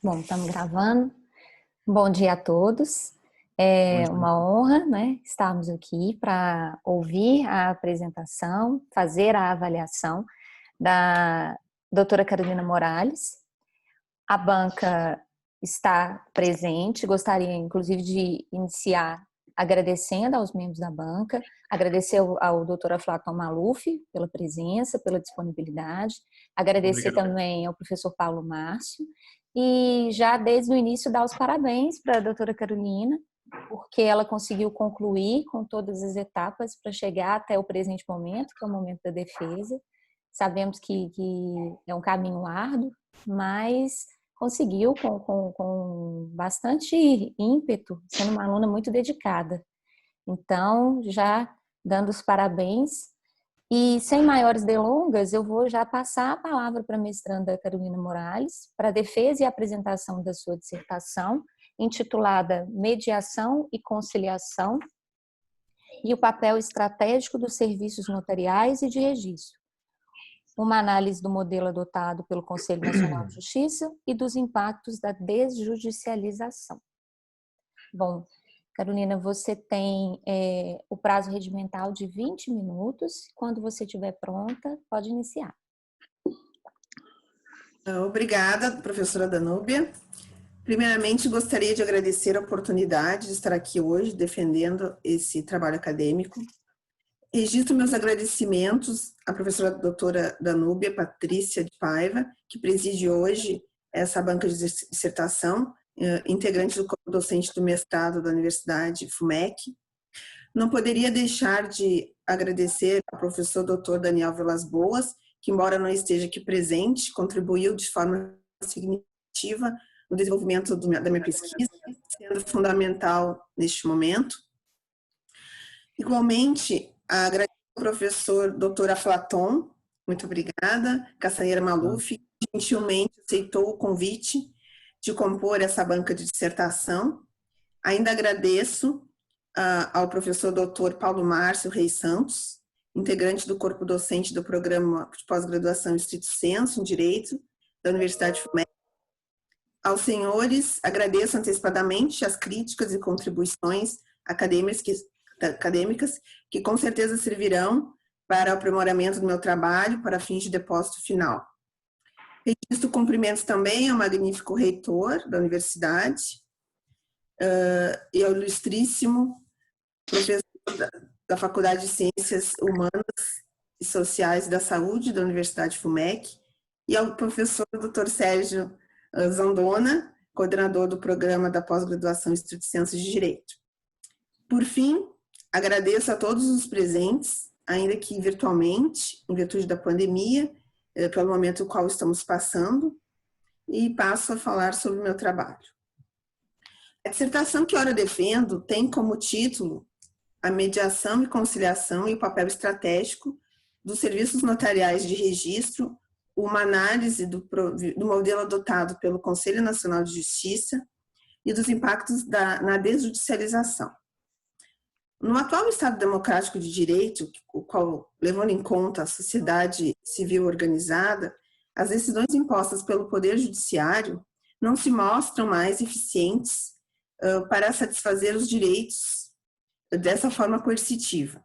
Bom, estamos gravando. Bom dia a todos. Bom É dia. uma honra, né, estarmos aqui para ouvir a apresentação, fazer a avaliação da doutora Carolina Morales. A banca está presente. Gostaria, inclusive, de iniciar agradecendo aos membros da banca, agradecer ao doutor Aflaton Maluf pela presença, pela disponibilidade, agradecer Obrigado. também ao professor Paulo Márcio e já desde o início dar os parabéns para a doutora Carolina, porque ela conseguiu concluir com todas as etapas para chegar até o presente momento, que é o momento da defesa. Sabemos que é um caminho árduo, mas conseguiu com bastante ímpeto, sendo uma aluna muito dedicada. Então, já dando os parabéns. E sem maiores delongas, eu vou já passar a palavra para a mestranda Carolina Morales, para a defesa e apresentação da sua dissertação, intitulada Mediação e Conciliação e o papel estratégico dos serviços notariais e de registro. Uma análise do modelo adotado pelo Conselho Nacional de Justiça e dos impactos da desjudicialização. Bom, Carolina, você tem o prazo regimental de 20 minutos. Quando você estiver pronta, pode iniciar. Obrigada, professora Danúbia. Primeiramente, gostaria de agradecer a oportunidade de estar aqui hoje defendendo esse trabalho acadêmico. Registro meus agradecimentos à professora doutora Danúbia Patrícia de Paiva, que preside hoje essa banca de dissertação, integrante do corpo docente do mestrado da Universidade FUMEC. Não poderia deixar de agradecer ao professor doutor Daniel Vilas Boas, que, embora não esteja aqui presente, contribuiu de forma significativa no desenvolvimento da minha pesquisa, sendo fundamental neste momento. Igualmente, agradeço ao professor doutor Aflaton, muito obrigada, Caçanheira Maluf, que gentilmente aceitou o convite de compor essa banca de dissertação. Ainda agradeço ao professor doutor Paulo Márcio Reis Santos, integrante do corpo docente do programa de pós-graduação Stricto Sensu em Direito da Universidade FUMEC. Aos senhores, agradeço antecipadamente as críticas e contribuições acadêmicas que com certeza servirão para o aprimoramento do meu trabalho para fins de depósito final. Registro cumprimentos também ao magnífico reitor da universidade e ao ilustríssimo professor da Faculdade de Ciências Humanas e Sociais da Saúde da Universidade FUMEC e ao professor Dr. Sérgio Zandona, coordenador do programa da pós-graduação Stricto Sensu de Direito. Por fim, agradeço a todos os presentes, ainda que virtualmente, em virtude da pandemia, pelo momento no qual estamos passando, e passo a falar sobre o meu trabalho. A dissertação que ora defendo tem como título a mediação e conciliação e o papel estratégico dos serviços notariais de registro, uma análise do modelo adotado pelo Conselho Nacional de Justiça e dos impactos na desjudicialização. No atual Estado Democrático de Direito, o qual, levando em conta a sociedade civil organizada, as decisões impostas pelo Poder Judiciário não se mostram mais eficientes para satisfazer os direitos dessa forma coercitiva.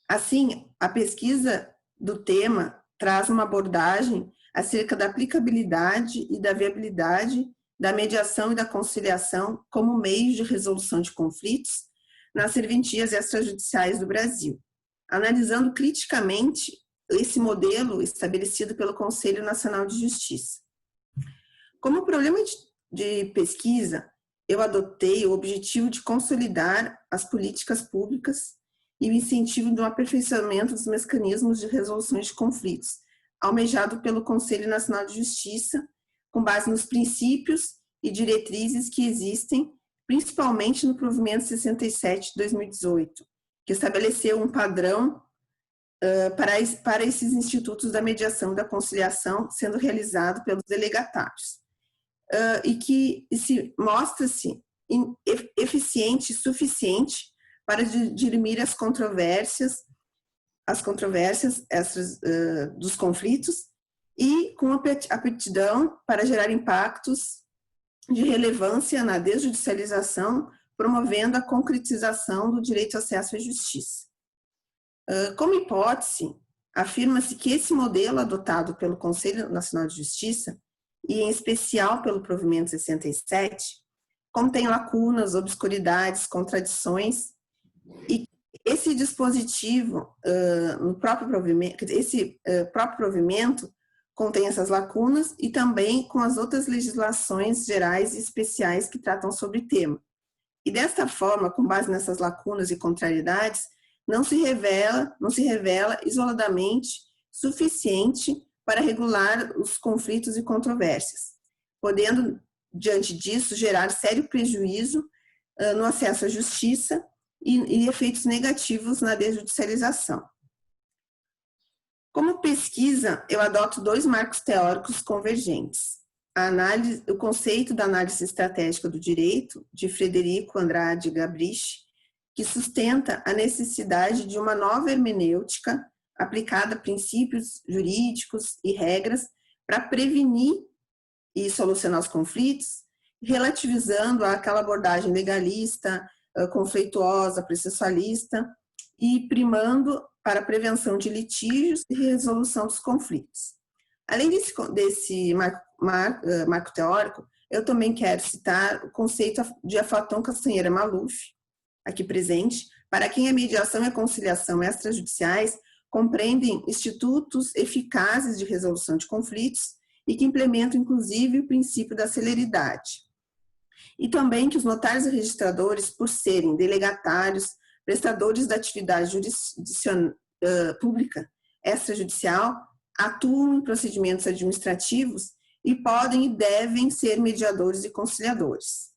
Assim, a pesquisa do tema traz uma abordagem acerca da aplicabilidade e da viabilidade da mediação e da conciliação como meios de resolução de conflitos nas serventias extrajudiciais do Brasil, analisando criticamente esse modelo estabelecido pelo Conselho Nacional de Justiça. Como problema de pesquisa, eu adotei o objetivo de consolidar as políticas públicas e o incentivo do aperfeiçoamento dos mecanismos de resolução de conflitos, almejado pelo Conselho Nacional de Justiça, com base nos princípios e diretrizes que existem, principalmente no provimento 67 de 2018, que estabeleceu um padrão para esses institutos da mediação e da conciliação sendo realizado pelos delegatários. E que mostra-se eficiente e suficiente para dirimir as controvérsias dos conflitos e com aptidão para gerar impactos de relevância na desjudicialização, promovendo a concretização do direito ao acesso à justiça. Como hipótese, afirma-se que esse modelo adotado pelo Conselho Nacional de Justiça, e em especial pelo provimento 67, contém lacunas, obscuridades, contradições, e esse dispositivo, no próprio provimento, próprio provimento contém essas lacunas e também com as outras legislações gerais e especiais que tratam sobre o tema. E desta forma, com base nessas lacunas e contrariedades, não se revela isoladamente suficiente para regular os conflitos e controvérsias, podendo, diante disso, gerar sério prejuízo no acesso à justiça e efeitos negativos na desjudicialização. Como pesquisa, eu adoto 2 marcos teóricos convergentes. O conceito da análise estratégica do direito, de Frederico Andrade Gabriche, que sustenta a necessidade de uma nova hermenêutica aplicada a princípios jurídicos e regras para prevenir e solucionar os conflitos, relativizando aquela abordagem legalista, conflituosa, processualista e primando para a prevenção de litígios e resolução dos conflitos. Além desse marco teórico, eu também quero citar o conceito de Aflatão Castanheira Maluf, aqui presente, para quem a mediação e a conciliação extrajudiciais compreendem institutos eficazes de resolução de conflitos e que implementam, inclusive, o princípio da celeridade. E também que os notários e registradores, por serem delegatários, prestadores da atividade pública extrajudicial, atuam em procedimentos administrativos e podem e devem ser mediadores e conciliadores.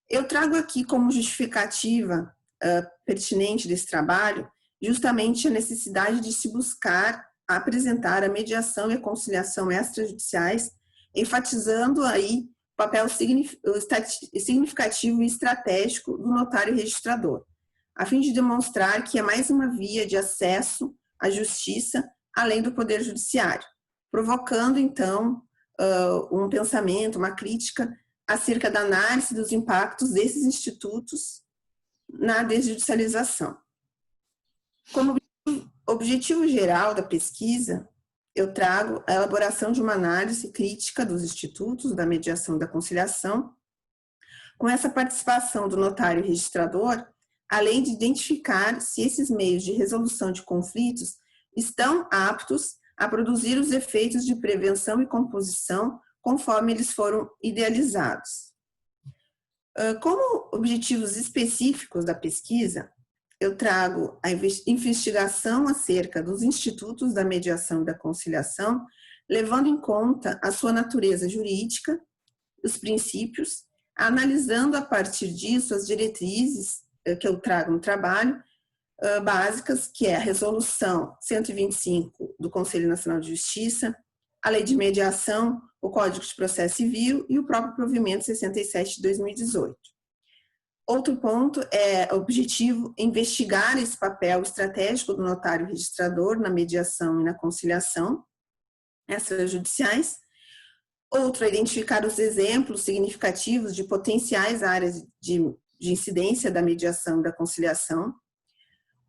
Eu trago aqui como justificativa pertinente desse trabalho justamente a necessidade de se buscar apresentar a mediação e a conciliação extrajudiciais, enfatizando aí o papel significativo e estratégico do notário registrador, a fim de demonstrar que é mais uma via de acesso à justiça além do poder judiciário, provocando então um pensamento, uma crítica acerca da análise dos impactos desses institutos na desjudicialização. Como objetivo geral da pesquisa, eu trago a elaboração de uma análise crítica dos institutos da mediação e da conciliação, com essa participação do notário registrador, além de identificar se esses meios de resolução de conflitos estão aptos a produzir os efeitos de prevenção e composição conforme eles foram idealizados. Como objetivos específicos da pesquisa, eu trago a investigação acerca dos institutos da mediação e da conciliação, levando em conta a sua natureza jurídica, os princípios, analisando a partir disso as diretrizes que eu trago no trabalho, básicas, que é a Resolução 125 do Conselho Nacional de Justiça, a Lei de Mediação, o Código de Processo Civil e o próprio Provimento 67 de 2018. Outro ponto é o objetivo investigar esse papel estratégico do notário registrador na mediação e na conciliação extrajudiciais. Outro é identificar os exemplos significativos de potenciais áreas de incidência da mediação e da conciliação.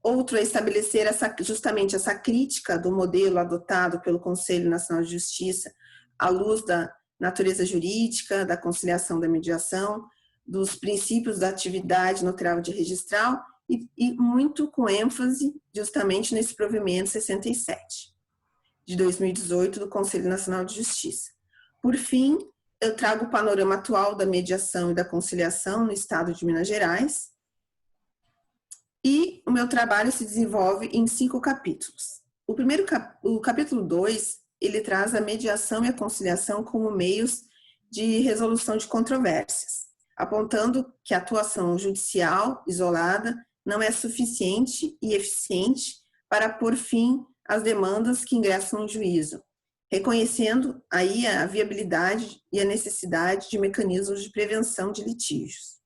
Outro é estabelecer justamente essa crítica do modelo adotado pelo Conselho Nacional de Justiça à luz da natureza jurídica, da conciliação da mediação, dos princípios da atividade notarial de registral e muito com ênfase justamente nesse provimento 67 de 2018 do Conselho Nacional de Justiça. Por fim, eu trago o panorama atual da mediação e da conciliação no estado de Minas Gerais e o meu trabalho se desenvolve em 5 capítulos. O capítulo 2, ele traz a mediação e a conciliação como meios de resolução de controvérsias, apontando que a atuação judicial isolada não é suficiente e eficiente para pôr fim às demandas que ingressam no juízo, reconhecendo aí a viabilidade e a necessidade de mecanismos de prevenção de litígios.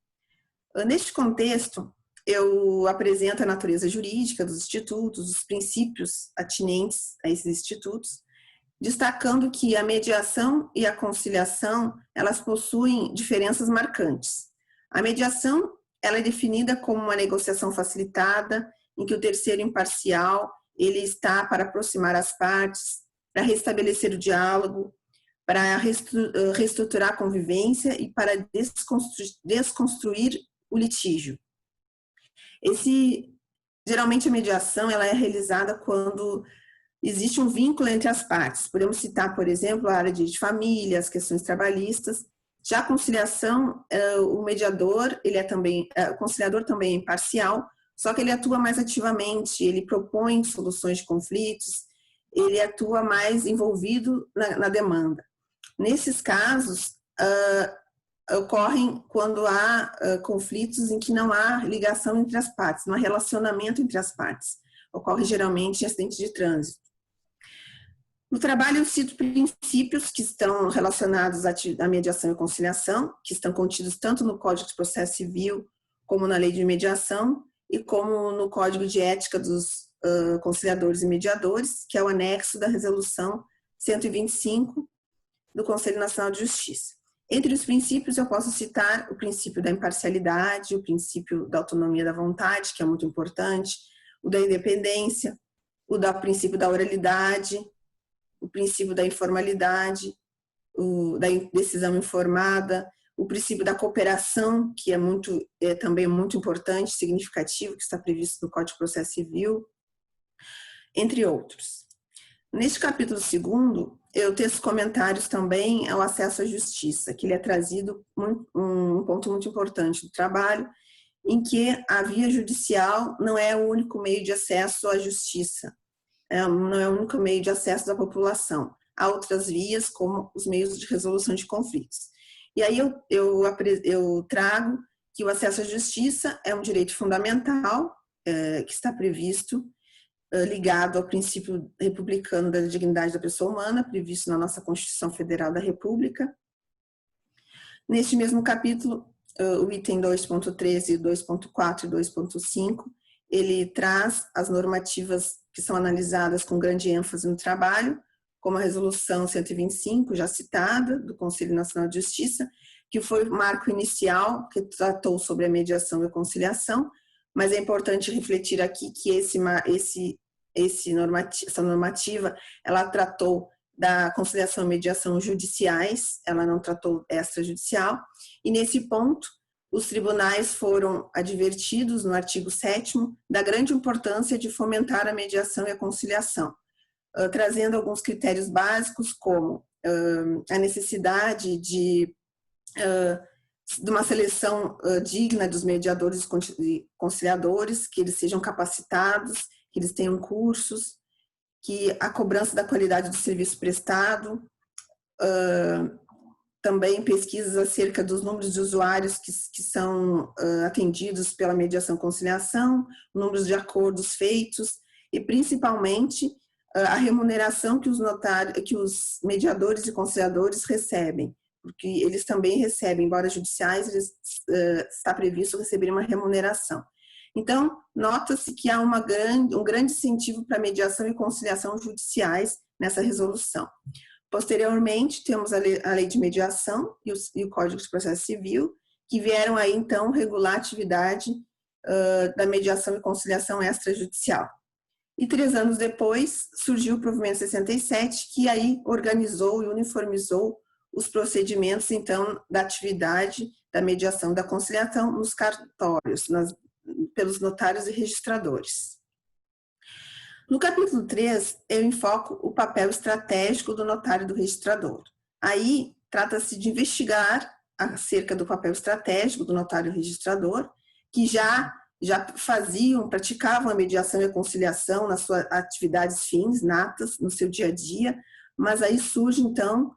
Neste contexto, eu apresento a natureza jurídica dos institutos, os princípios atinentes a esses institutos, destacando que a mediação e a conciliação, elas possuem diferenças marcantes. A mediação, ela é definida como uma negociação facilitada, em que o terceiro imparcial, ele está para aproximar as partes, para restabelecer o diálogo, para reestruturar a convivência e para desconstruir o litígio. Geralmente a mediação, ela é realizada quando existe um vínculo entre as partes. Podemos citar, por exemplo, a área de família, as questões trabalhistas. Já a conciliação, o mediador, o conciliador também é imparcial, só que ele atua mais ativamente, ele propõe soluções de conflitos, ele atua mais envolvido na demanda. Nesses casos, ocorrem quando há conflitos em que não há ligação entre as partes, não há relacionamento entre as partes. Ocorre geralmente em acidente de trânsito. No trabalho, eu cito princípios que estão relacionados à mediação e conciliação, que estão contidos tanto no Código de Processo Civil, como na Lei de Mediação, e como no Código de Ética dos Conciliadores e Mediadores, que é o anexo da Resolução 125 do Conselho Nacional de Justiça. Entre os princípios, eu posso citar o princípio da imparcialidade, o princípio da autonomia da vontade, que é muito importante, o da independência, o princípio da oralidade, o princípio da informalidade, da decisão informada, o princípio da cooperação, que é também muito importante, significativo, que está previsto no Código de Processo Civil, entre outros. Neste capítulo 2º, eu teço comentários também ao acesso à justiça, que ele é trazido um ponto muito importante do trabalho, em que a via judicial não é o único meio de acesso à justiça, não é o único meio de acesso da população. Há outras vias, como os meios de resolução de conflitos. E aí eu trago que o acesso à justiça é um direito fundamental, que está previsto, ligado ao princípio republicano da dignidade da pessoa humana, previsto na nossa Constituição Federal da República. Neste mesmo capítulo, o item 2.13, 2.4 e 2.5, ele traz as normativas que são analisadas com grande ênfase no trabalho, como a Resolução 125, já citada, do Conselho Nacional de Justiça, que foi o marco inicial que tratou sobre a mediação e a conciliação, mas é importante refletir aqui que essa normativa, ela tratou da conciliação e mediação judiciais, ela não tratou extrajudicial, e nesse ponto, os tribunais foram advertidos no artigo 7º da grande importância de fomentar a mediação e a conciliação, trazendo alguns critérios básicos, como a necessidade de uma seleção digna dos mediadores e conciliadores, que eles sejam capacitados, que eles tenham cursos, que a cobrança da qualidade do serviço prestado, também pesquisas acerca dos números de usuários que são atendidos pela mediação e conciliação, números de acordos feitos e, principalmente, a remuneração que os mediadores e conciliadores recebem, porque eles também recebem, embora judiciais, está previsto receber uma remuneração. Então, nota-se que há um grande incentivo para mediação e conciliação judiciais nessa resolução. Posteriormente, temos a Lei de Mediação e o Código de Processo Civil, que vieram aí, então, regular a atividade da mediação e conciliação extrajudicial. E 3 anos depois, surgiu o provimento 67, que aí organizou e uniformizou os procedimentos, então, da atividade da mediação e da conciliação nos cartórios, pelos notários e registradores. No capítulo 3, eu enfoco o papel estratégico do notário e do registrador. Aí, trata-se de investigar acerca do papel estratégico do notário e registrador, que já praticavam a mediação e a conciliação nas suas atividades fins, natas, no seu dia a dia, mas aí surge, então,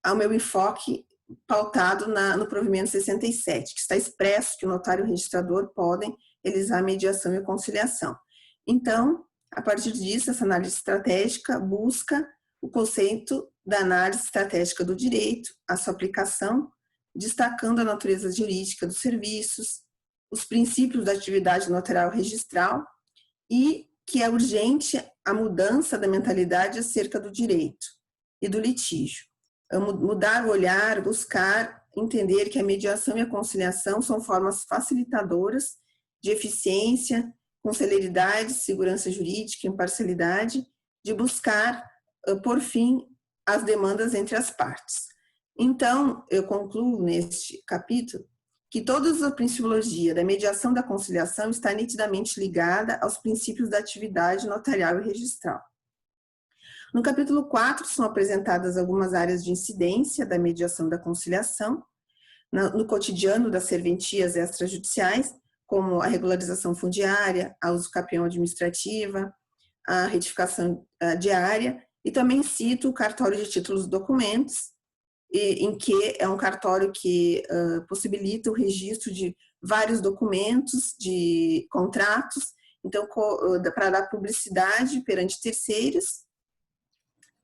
o meu enfoque pautado no provimento 67, que está expresso que o notário e o registrador podem realizar a mediação e a conciliação. Então, a partir disso, essa análise estratégica busca o conceito da análise estratégica do direito, a sua aplicação, destacando a natureza jurídica dos serviços, os princípios da atividade notarial registral e que é urgente a mudança da mentalidade acerca do direito e do litígio. Mudar o olhar, buscar entender que a mediação e a conciliação são formas facilitadoras de eficiência, com celeridade, segurança jurídica, imparcialidade, de buscar, por fim, as demandas entre as partes. Então, eu concluo neste capítulo que toda a principiologia da mediação da conciliação está nitidamente ligada aos princípios da atividade notarial e registral. No capítulo 4, são apresentadas algumas áreas de incidência da mediação da conciliação, no cotidiano das serventias extrajudiciais, como a regularização fundiária, a usucapião administrativa, a retificação diária, e também cito o cartório de títulos e documentos, em que é um cartório que possibilita o registro de vários documentos, de contratos, então, para dar publicidade perante terceiros,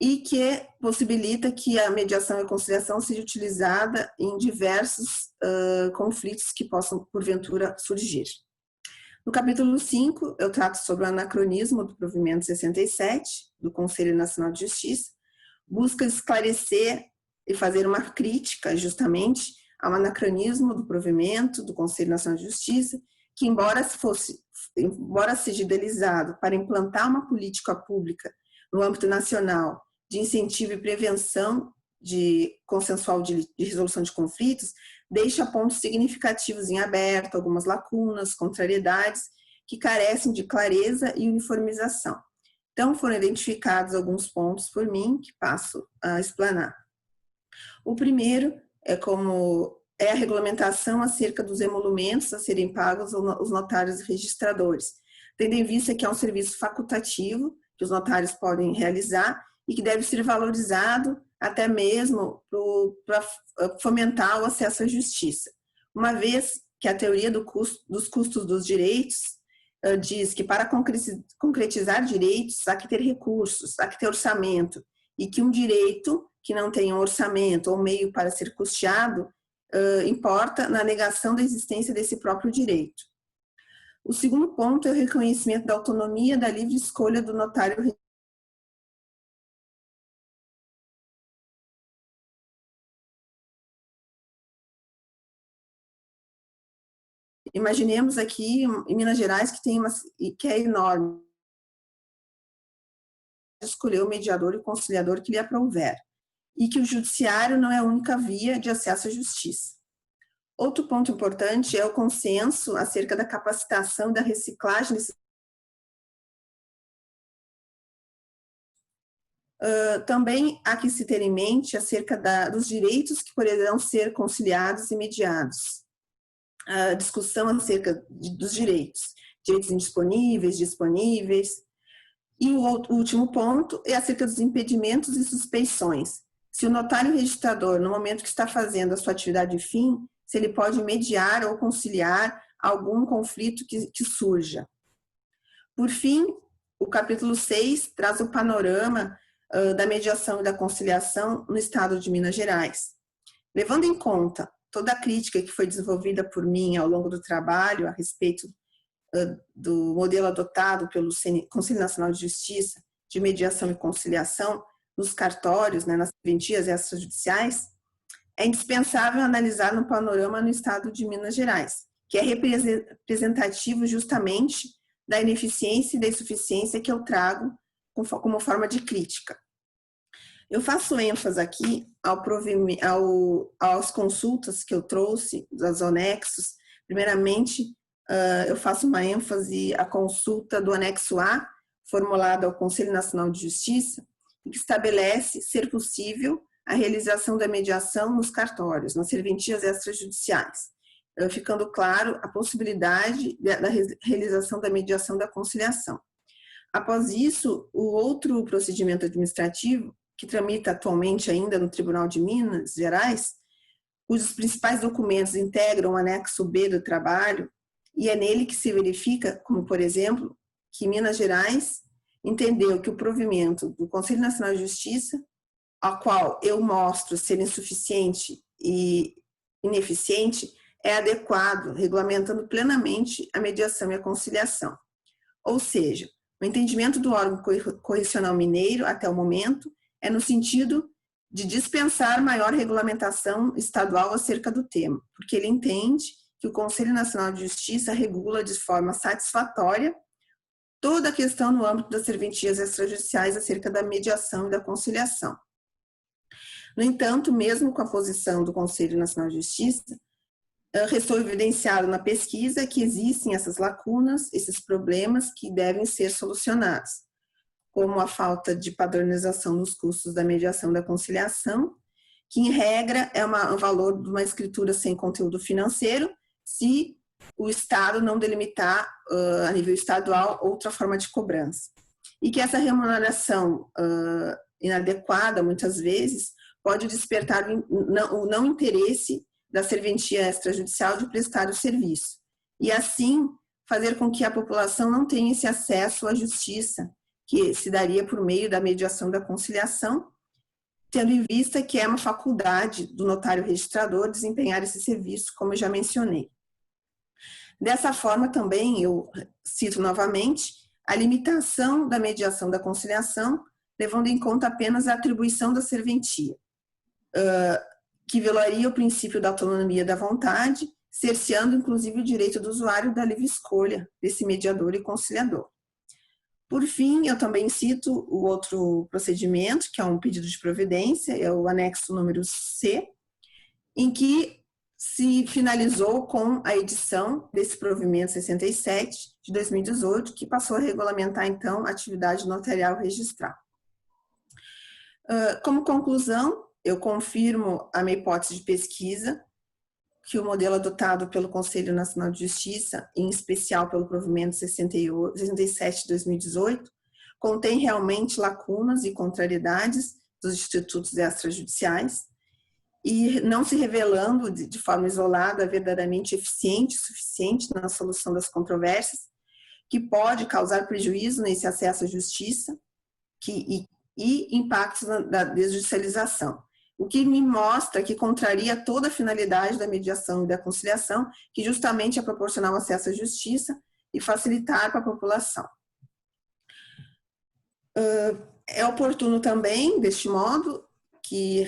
e que possibilita que a mediação e a conciliação seja utilizada em diversos conflitos que possam, porventura, surgir. No capítulo 5, eu trato sobre o anacronismo do provimento 67, do Conselho Nacional de Justiça, busca esclarecer e fazer uma crítica, justamente, ao anacronismo do provimento do Conselho Nacional de Justiça, que, embora seja idealizado para implantar uma política pública no âmbito nacional de incentivo e prevenção consensual de resolução de conflitos, deixa pontos significativos em aberto, algumas lacunas, contrariedades, que carecem de clareza e uniformização. Então, foram identificados alguns pontos por mim, que passo a explanar. O primeiro é a regulamentação acerca dos emolumentos a serem pagos aos notários e registradores, tendo em vista que é um serviço facultativo, que os notários podem realizar, e que deve ser valorizado até mesmo para fomentar o acesso à justiça. Uma vez que a teoria dos custos dos direitos diz que para concretizar direitos há que ter recursos, há que ter orçamento, e que um direito que não tem um orçamento ou meio para ser custeado importa na negação da existência desse próprio direito. O segundo ponto é o reconhecimento da autonomia da livre escolha do notário. Imaginemos aqui em Minas Gerais que é enorme, escolher o mediador e o conciliador que lhe aprouver, e que o judiciário não é a única via de acesso à justiça. Outro ponto importante é o consenso acerca da capacitação e da reciclagem desses. Também há que se ter em mente acerca dos direitos que poderão ser conciliados e mediados. A discussão acerca dos direitos indisponíveis, disponíveis. E o último ponto é acerca dos impedimentos e suspeições. Se o notário registrador, no momento que está fazendo a sua atividade de fim, se ele pode mediar ou conciliar algum conflito que surja. Por fim, o capítulo 6 traz o panorama da mediação e da conciliação no estado de Minas Gerais. Levando em conta toda a crítica que foi desenvolvida por mim ao longo do trabalho a respeito do modelo adotado pelo Conselho Nacional de Justiça de mediação e conciliação nos cartórios, nas serventias extrajudiciais, é indispensável analisar no panorama no estado de Minas Gerais, que é representativo justamente da ineficiência e da insuficiência que eu trago como forma de crítica. Eu faço ênfase aqui às consultas que eu trouxe, dos anexos. Primeiramente, eu faço uma ênfase à consulta do anexo A, formulada ao Conselho Nacional de Justiça, que estabelece ser possível a realização da mediação nos cartórios, nas serventias extrajudiciais, ficando claro a possibilidade da realização da mediação da conciliação. Após isso, o outro procedimento administrativo, que tramita atualmente ainda no Tribunal de Minas Gerais, cujos principais documentos integram o anexo B do trabalho, e é nele que se verifica, como por exemplo, que Minas Gerais entendeu que o provimento do Conselho Nacional de Justiça, ao qual eu mostro ser insuficiente e ineficiente, é adequado, regulamentando plenamente a mediação e a conciliação. Ou seja, O entendimento do órgão correcional mineiro, até o momento, é no sentido de dispensar maior regulamentação estadual acerca do tema, porque ele entende que o Conselho Nacional de Justiça regula de forma satisfatória toda a questão no âmbito das serventias extrajudiciais acerca da mediação e da conciliação. No entanto, mesmo com a posição do Conselho Nacional de Justiça, restou evidenciado na pesquisa que existem essas lacunas, esses problemas que devem ser solucionados, como a falta de padronização nos custos da mediação e da conciliação, que em regra é um valor de uma escritura sem conteúdo financeiro, se o Estado não delimitar a nível estadual outra forma de cobrança. E que essa remuneração inadequada, muitas vezes, pode despertar o não interesse da serventia extrajudicial de prestar o serviço. E assim, fazer com que a população não tenha esse acesso à justiça, que se daria por meio da mediação e da conciliação, tendo em vista que é uma faculdade do notário registrador desempenhar esse serviço, como eu já mencionei. Dessa forma, também, eu cito novamente, a limitação da mediação da conciliação, levando em conta apenas a atribuição da serventia, que violaria o princípio da autonomia da vontade, cerceando, inclusive, o direito do usuário da livre escolha desse mediador e conciliador. Por fim, eu também cito o outro procedimento, que é um pedido de providência, é o anexo número C, em que se finalizou com a edição desse provimento 67 de 2018, que passou a regulamentar, então, a atividade notarial registral. Como conclusão, eu confirmo a minha hipótese de pesquisa, que o modelo adotado pelo Conselho Nacional de Justiça, em especial pelo provimento 67 de 2018, contém realmente lacunas e contrariedades dos institutos extrajudiciais, e não se revelando de forma isolada verdadeiramente eficiente e suficiente na solução das controvérsias, que pode causar prejuízo nesse acesso à justiça e impactos da desjudicialização. O que me mostra que contraria toda a finalidade da mediação e da conciliação, que justamente é proporcionar o acesso à justiça e facilitar para a população. É oportuno também, deste modo,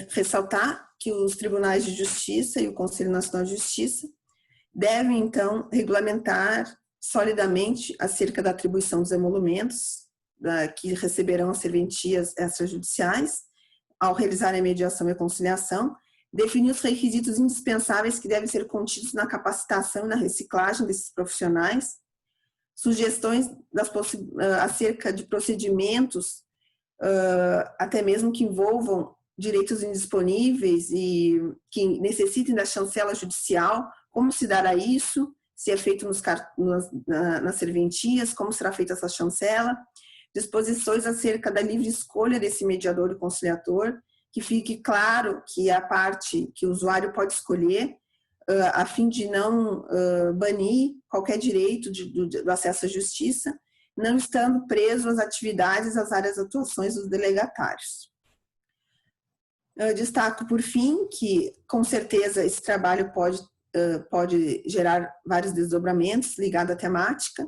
ressaltar que os tribunais de justiça e o Conselho Nacional de Justiça devem, então, regulamentar solidamente acerca da atribuição dos emolumentos que receberão as serventias extrajudiciais ao realizar a mediação e a conciliação, definir os requisitos indispensáveis que devem ser contidos na capacitação e na reciclagem desses profissionais, sugestões acerca de procedimentos, até mesmo que envolvam direitos indisponíveis e que necessitem da chancela judicial, como se dará isso, se é feito nas serventias, como será feita essa chancela, disposições acerca da livre escolha desse mediador e conciliador, que fique claro que a parte que o usuário pode escolher, a fim de não banir qualquer direito do acesso à justiça, não estando preso às atividades, às áreas de atuações dos delegatários. Eu destaco, por fim, que, com certeza, esse trabalho pode gerar vários desdobramentos ligados à temática.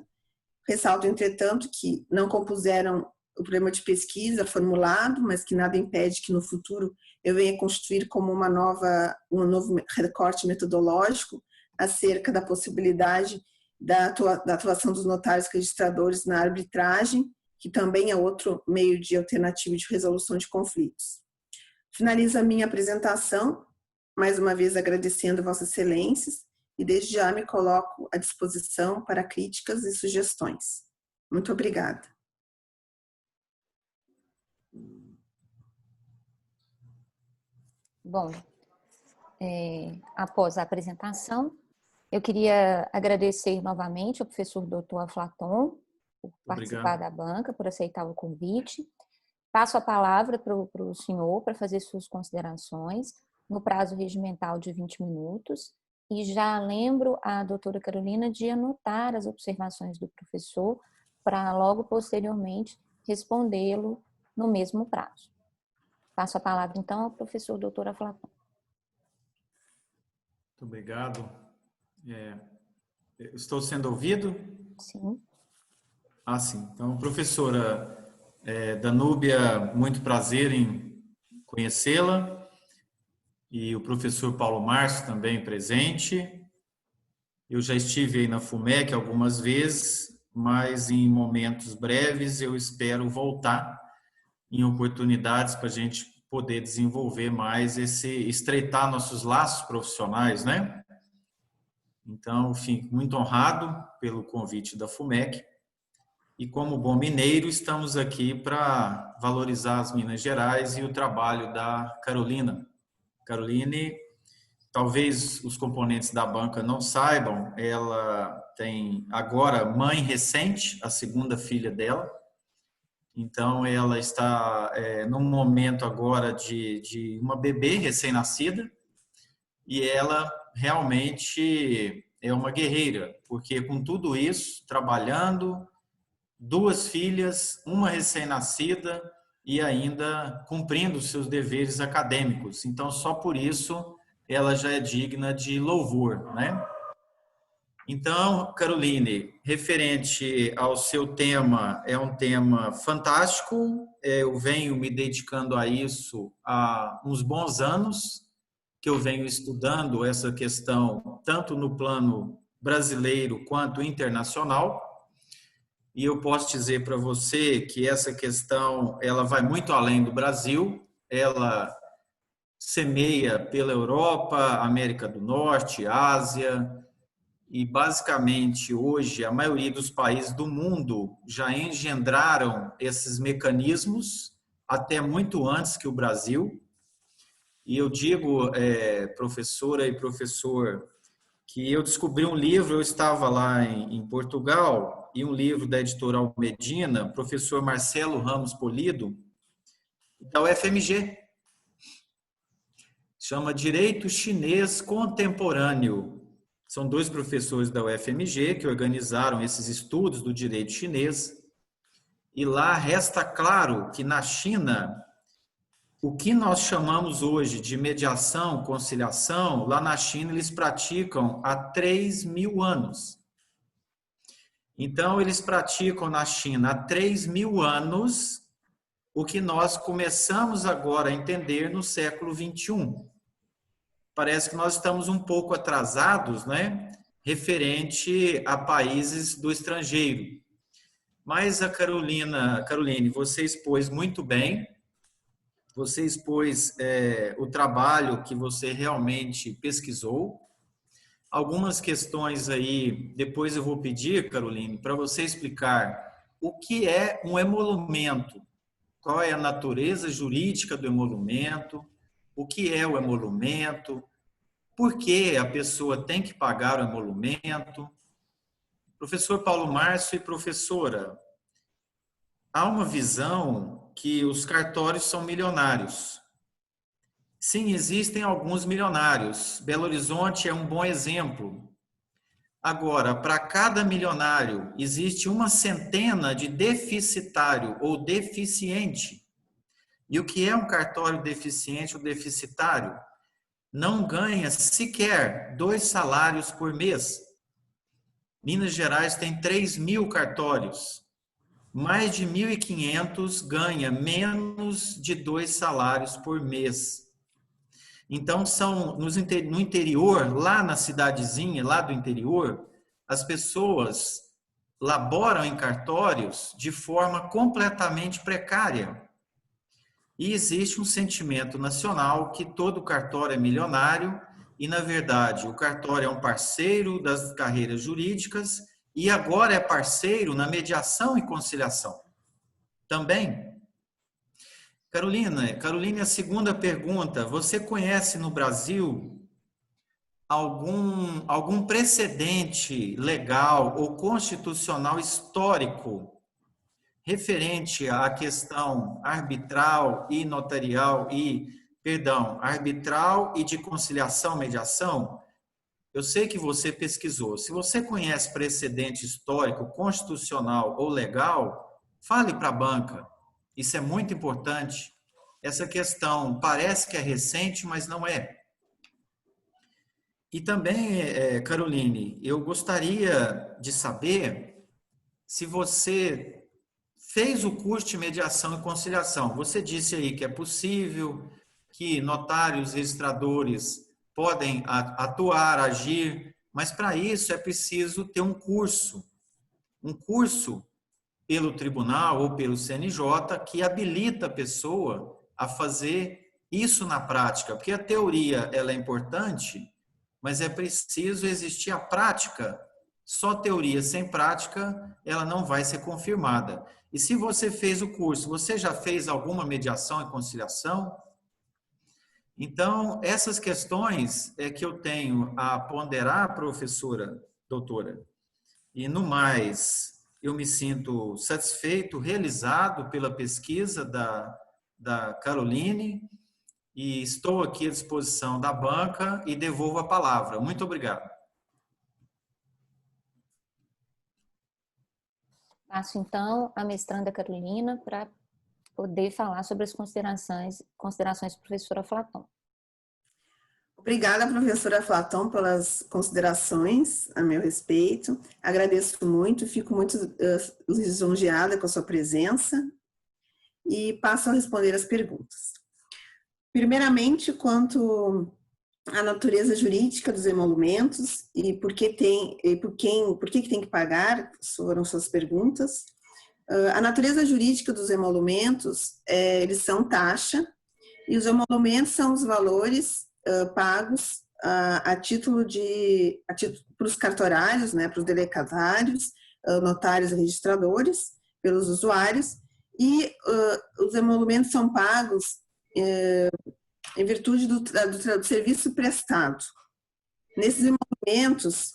Ressalto, entretanto, que não compuseram o programa de pesquisa formulado, mas que nada impede que, no futuro, eu venha constituir como um novo recorte metodológico acerca da possibilidade da atuação dos notários registradores na arbitragem, que também é outro meio de alternativa de resolução de conflitos. Finalizo a minha apresentação, mais uma vez agradecendo Vossas Excelências, e desde já me coloco à disposição para críticas e sugestões. Muito obrigada. Bom, após a apresentação, eu queria agradecer novamente ao professor Dr. Aflaton por participar da banca, por aceitar o convite. Passo a palavra para o senhor para fazer suas considerações no prazo regimental de 20 minutos e já lembro a doutora Carolina de anotar as observações do professor para logo posteriormente respondê-lo no mesmo prazo. Passo a palavra então ao professor Dr. Aflaton. Muito obrigado. Estou sendo ouvido? Sim. Ah, sim. Então, professora Danúbia, muito prazer em conhecê-la. E o professor Paulo Márcio também presente. Eu já estive aí na FUMEC algumas vezes, mas em momentos breves eu espero voltar em oportunidades para a gente poder desenvolver mais estreitar nossos laços profissionais, né? Então, fico muito honrado pelo convite da FUMEC e, como bom mineiro, estamos aqui para valorizar as Minas Gerais e o trabalho da Carolina. Caroline, talvez os componentes da banca não saibam, ela tem agora mãe recente, a segunda filha dela. Então, ela está num momento agora de uma bebê recém-nascida e ela realmente é uma guerreira, porque com tudo isso, trabalhando, duas filhas, uma recém-nascida e ainda cumprindo os seus deveres acadêmicos. Então, só por isso, ela já é digna de louvor, né? Então, Caroline, referente ao seu tema, é um tema fantástico. Eu venho me dedicando a isso há uns bons anos, que eu venho estudando essa questão tanto no plano brasileiro quanto internacional. E eu posso dizer para você que essa questão ela vai muito além do Brasil. Ela semeia pela Europa, América do Norte, Ásia. E, basicamente, hoje, a maioria dos países do mundo já engendraram esses mecanismos até muito antes que o Brasil. E eu digo, professora e professor, que eu descobri um livro, eu estava lá em Portugal, e um livro da editora Almedina, professor Marcelo Ramos Polido, da UFMG, chama Direito Chinês Contemporâneo. São dois professores da UFMG que organizaram esses estudos do direito chinês. E lá resta claro que na China, o que nós chamamos hoje de mediação, conciliação, lá na China eles praticam há 3.000 anos. Então, eles praticam na China há 3.000 anos o que nós começamos agora a entender no século XXI. Parece que nós estamos um pouco atrasados, né, referente a países do estrangeiro. Mas a Caroline, você expôs muito bem, você expôs o trabalho que você realmente pesquisou. Algumas questões aí, depois eu vou pedir, Caroline, para você explicar o que é um emolumento, qual é a natureza jurídica do emolumento, o que é o emolumento, por que a pessoa tem que pagar o emolumento. Professor Paulo Márcio e professora, há uma visão que os cartórios são milionários. Sim, existem alguns milionários. Belo Horizonte é um bom exemplo. Agora, para cada milionário, existe uma centena de deficitário ou deficiente. E o que é um cartório deficiente ou deficitário? Não ganha sequer 2 salários por mês. Minas Gerais tem 3.000 cartórios. Mais de 1.500 ganha menos de 2 salários por mês. Então, no interior, lá na cidadezinha, lá do interior, as pessoas laboram em cartórios de forma completamente precária. E existe um sentimento nacional que todo cartório é milionário e, na verdade, o cartório é um parceiro das carreiras jurídicas e agora é parceiro na mediação e conciliação. Também. Caroline, a segunda pergunta. Você conhece no Brasil algum precedente legal ou constitucional histórico referente à questão arbitral e notarial arbitral e de conciliação, mediação? Eu sei que você pesquisou. Se você conhece precedente histórico, constitucional ou legal, fale para a banca. Isso é muito importante. Essa questão parece que é recente, mas não é. E também, Caroline, eu gostaria de saber se você fez o curso de mediação e conciliação. Você disse aí que é possível, que notários, registradores podem atuar, agir, mas para isso é preciso ter um curso pelo tribunal ou pelo CNJ que habilita a pessoa a fazer isso na prática, porque a teoria ela é importante, mas é preciso existir a prática. Só teoria sem prática, ela não vai ser confirmada. E se você fez o curso, você já fez alguma mediação e conciliação? Então, essas questões é que eu tenho a ponderar, professora, doutora. E no mais, eu me sinto satisfeito, realizado pela pesquisa da Caroline e estou aqui à disposição da banca e devolvo a palavra. Muito obrigado. Passo, então, a mestranda Carolina para poder falar sobre as considerações da professora Flaton. Obrigada, professora Flaton, pelas considerações a meu respeito. Agradeço muito, fico muito lisonjeada com a sua presença e passo a responder as perguntas. Primeiramente, quanto à natureza jurídica dos emolumentos e por que tem que pagar, foram suas perguntas. A natureza jurídica dos emolumentos, eles são taxa, e os emolumentos são os valores pagos a título para os cartorários, né, para os delegatários, notários e registradores, pelos usuários, e os emolumentos são pagos em virtude do serviço prestado. Nesses emolumentos,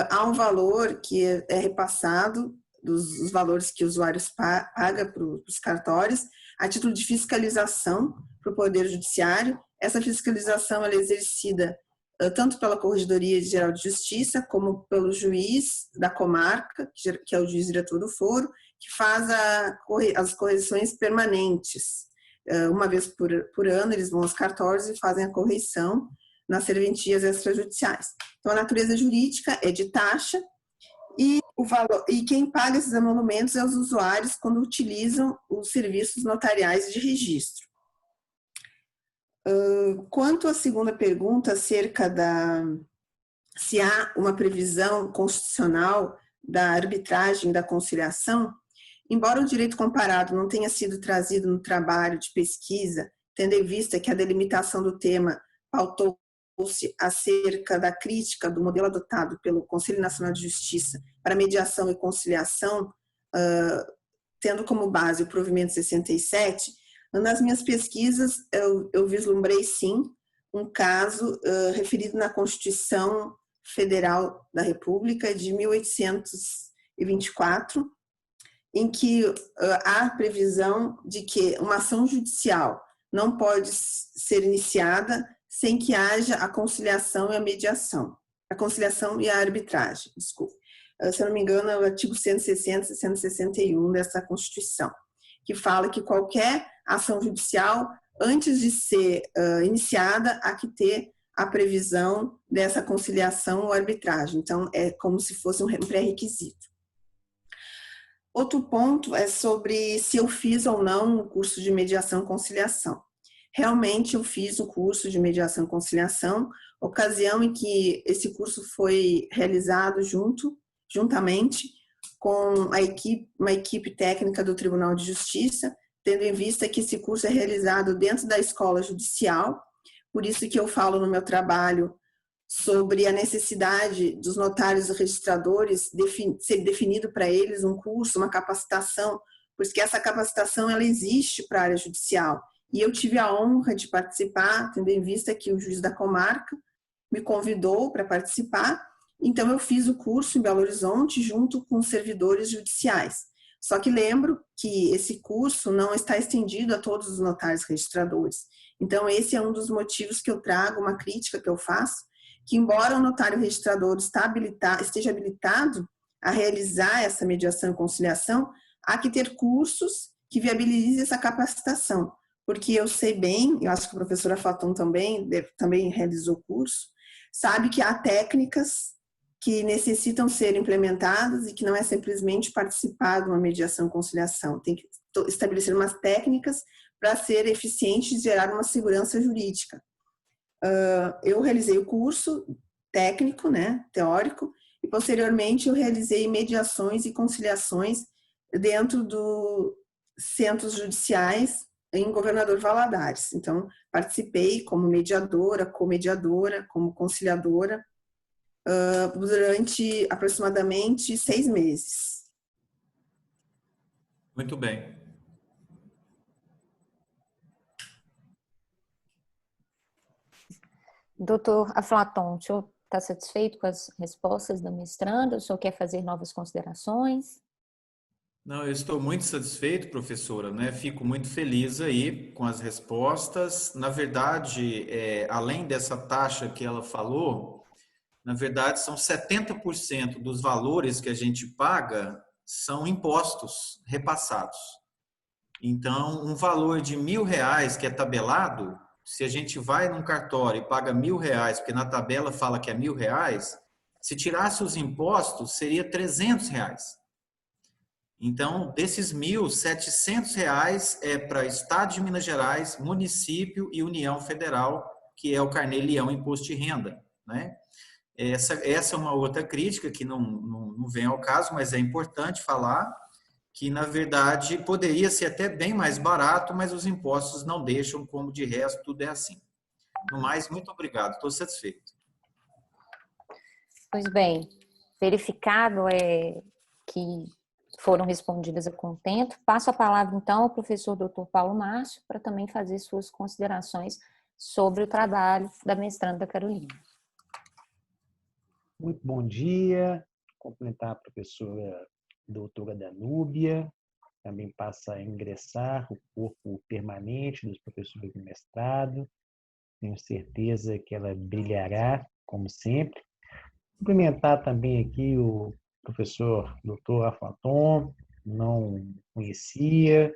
há um valor que é repassado dos valores que os usuários pagam para os cartórios, a título de fiscalização para o Poder Judiciário. Essa fiscalização ela é exercida tanto pela Corregedoria Geral de Justiça, como pelo juiz da comarca, que é o juiz diretor do foro, que faz as correções permanentes. Uma vez por ano, eles vão aos cartórios e fazem a correção nas serventias extrajudiciais. Então, a natureza jurídica é de taxa, e quem paga esses emolumentos é os usuários quando utilizam os serviços notariais de registro. Quanto à segunda pergunta, acerca se há uma previsão constitucional da arbitragem e da conciliação, embora o direito comparado não tenha sido trazido no trabalho de pesquisa, tendo em vista que a delimitação do tema pautou-se acerca da crítica do modelo adotado pelo Conselho Nacional de Justiça para mediação e conciliação, tendo como base o provimento 67, nas minhas pesquisas eu vislumbrei sim um caso referido na Constituição Federal da República de 1824, em que há previsão de que uma ação judicial não pode ser iniciada sem que haja a conciliação e a mediação. A conciliação e a arbitragem, desculpe. Se eu não me engano, é o artigo 160 e 161 dessa Constituição, que fala que qualquer ação judicial, antes de ser iniciada, há que ter a previsão dessa conciliação ou arbitragem. Então, é como se fosse um pré-requisito. Outro ponto é sobre se eu fiz ou não um curso de mediação e conciliação. Realmente eu fiz o curso de mediação e conciliação, ocasião em que esse curso foi realizado juntamente com uma equipe técnica do Tribunal de Justiça, tendo em vista que esse curso é realizado dentro da escola judicial, por isso que eu falo no meu trabalho sobre a necessidade dos notários e registradores ser definido para eles um curso, uma capacitação, porque essa capacitação ela existe para a área judicial. E eu tive a honra de participar, tendo em vista que o juiz da comarca me convidou para participar, então eu fiz o curso em Belo Horizonte junto com servidores judiciais. Só que lembro que esse curso não está estendido a todos os notários registradores. Então esse é um dos motivos que eu trago, uma crítica que eu faço, que embora o notário registrador esteja habilitado a realizar essa mediação e conciliação, há que ter cursos que viabilizem essa capacitação. Porque eu sei bem, eu acho que a professora Flaton também realizou o curso, sabe que há técnicas que necessitam ser implementadas e que não é simplesmente participar de uma mediação e conciliação. Tem que estabelecer umas técnicas para ser eficiente e gerar uma segurança jurídica. Eu realizei o curso técnico, né, teórico, e posteriormente eu realizei mediações e conciliações dentro dos centros judiciais em Governador Valadares. Então, participei como mediadora, comediadora, como conciliadora, durante aproximadamente 6 meses. Muito bem. Doutor Aflaton, o senhor está satisfeito com as respostas da mestranda? O senhor quer fazer novas considerações? Não, eu estou muito satisfeito, professora, né? Fico muito feliz aí com as respostas. Na verdade, além dessa taxa que ela falou, na verdade, são 70% dos valores que a gente paga são impostos repassados. Então, um valor de R$ 1.000 que é tabelado, se a gente vai num cartório e paga R$ 1.000, porque na tabela fala que é R$ 1.000, se tirasse os impostos, seria R$ 300. Então, desses 1.700 reais é para Estado de Minas Gerais, município e União Federal, que é o Carnê-Leão Imposto de Renda, né? Essa é uma outra crítica que não vem ao caso, mas é importante falar que, na verdade, poderia ser até bem mais barato, mas os impostos não deixam, como de resto, tudo é assim. No mais, muito obrigado, estou satisfeito. Pois bem, verificado que foram respondidas a contento, passo a palavra então ao professor Dr. Paulo Márcio para também fazer suas considerações sobre o trabalho da mestranda Carolina. Muito bom dia, cumprimentar a professora doutora Danúbia, também passa a ingressar o corpo permanente dos professores do mestrado, tenho certeza que ela brilhará, como sempre. Cumprimentar também aqui o professor doutor Aflaton, não conhecia,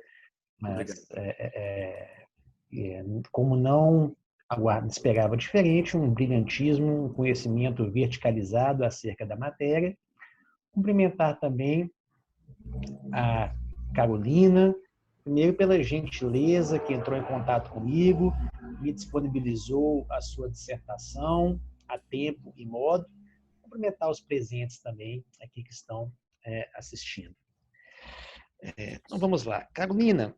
mas como não esperava diferente, um brilhantismo, um conhecimento verticalizado acerca da matéria. Cumprimentar também a Carolina, primeiro pela gentileza que entrou em contato comigo, me disponibilizou a sua dissertação a tempo e modo. Cumprimentar os presentes também aqui que estão assistindo. Então vamos lá. Carolina,